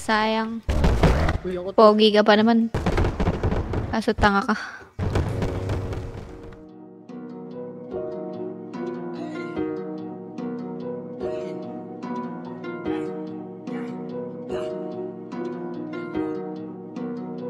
sayang. Uy, ako to. Pogi ka pa naman. Kaso tanga ka.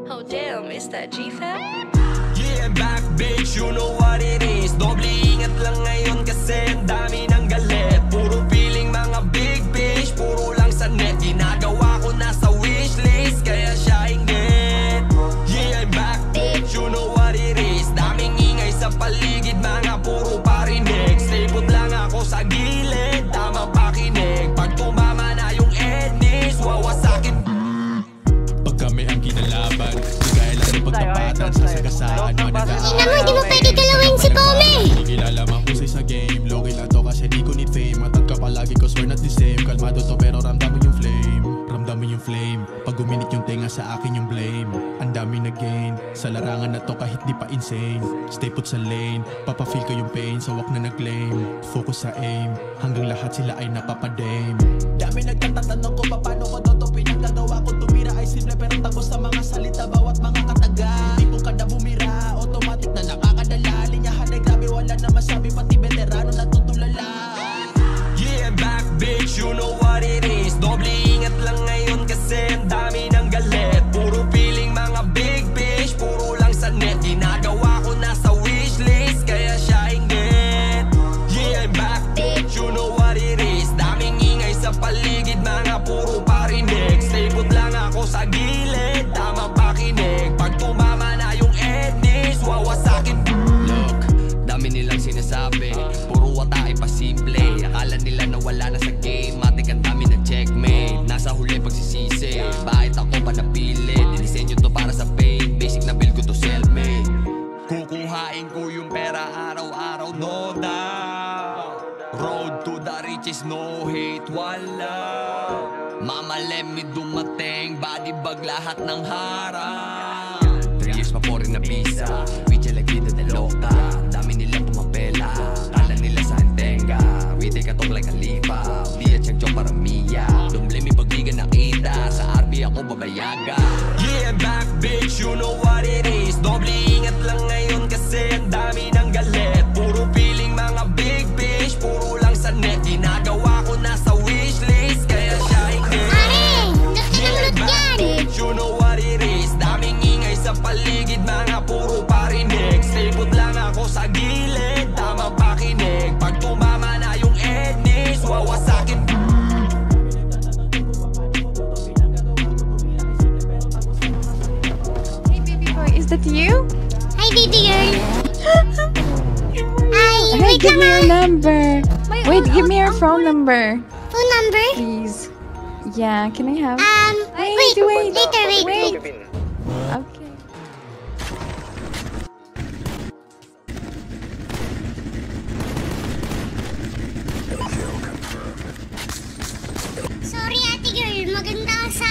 Oh damn, is that G-Fab? Yeah, back bitch, you know what it is. Doble ingat lang ngayon kasi ang dami ng galit. Puro feeling mga big bitch, puro lang sa net. Ginagawa ko na sa wishlist, kaya siya ingit. Yeah, back bitch, you know what it is. Daming ingay sa paligid, mga puro parinig. Stay put lang ako sa gilid, tama pakinig. Pag tumama na yung ednis, wawasakin. Pag kami ang kinalaban, di kaya lang yung pagtapatan sa sagasaan manadaan. Ina mo, di mo pwede galawin si Pome! Di kilala mahusay sa game, low lang to kasi di ko need fame. Matag ka palagi cause we're not the same. Kalmado to pero ramdam mo yung flame. Ramdam mo yung flame, pag uminit yung tenga sa akin yung blame. Ang dami na gain, sa larangan na to kahit di pa insane. Stay put sa lane, papafeel ko yung pain, so wag na nag-claim. Focus sa aim, hanggang lahat sila ay napapadame. Dami nagtatatanong ko paano ko to pinagagawa ko tumira ay simple pero tagos sa mga salita bawat mga kataga. Hindi ko kada bumira, automatic na nakakadala. Linyahan ay grabe wala na masabi pati veterano natutulala. Yeah, back bitch, you know what it is. Doble ingat lang ngayon kasi ang dami ng galit. Puro feeling mga big bitch, puro lang sa net. Ginagawa ko na sa wishlist, kaya siya ingit. Yeah, back bitch, you know what it is. Daming ingay sa paligid, mga puro parinig. Stay put lang ako sa gilid, tama pakinig. Pag tumama na yung ednis, wawasakin. Look, dami nilang sinasabi, puro wata ay pasimple. Akala nila na wala na sa game, matik ang dami ng checkmate. Nasa huli pagsisisi, bakit ako pa napili? Dinisenyo to para sa pain, basic na build ko to self-made. Kukuhain ko yung pera araw-araw, no doubt. Road to the riches, no hate, wala. Mama let me dumating, body bag lahat ng harang. 3 years pa po rin na visa, we chill like vida de loca. Dami nilang pumapela, kala nila sa antenga. We take a talk like a lipa, di at siyang para Mia. Don't blame me pag di ka nakita, sa RB ako babayaga. Yeah, back bitch, you know what it is. Doble ingat lang ngayon kasi ang dami ng galit. Puro feeling mga big bitch, puro lang sa net. Ginagawa ko na sa wishlist, kaya siya ingit. Yeah, back bitch, you know what it is. Daming ingay sa paligid, mga puro parinig. Stay put lang ako sa gilid, tama pakinig. Pag tumama na yung ednis, wawasakin. Hey baby boy, is that you? Hi, baby girl! Hi, Hey, wait give lang me ah. your number. Wait, give me your phone number, Phone number? please. Yeah, can I have? Wait, later, wait. Okay. Sorry, ate girl, maganda ka sa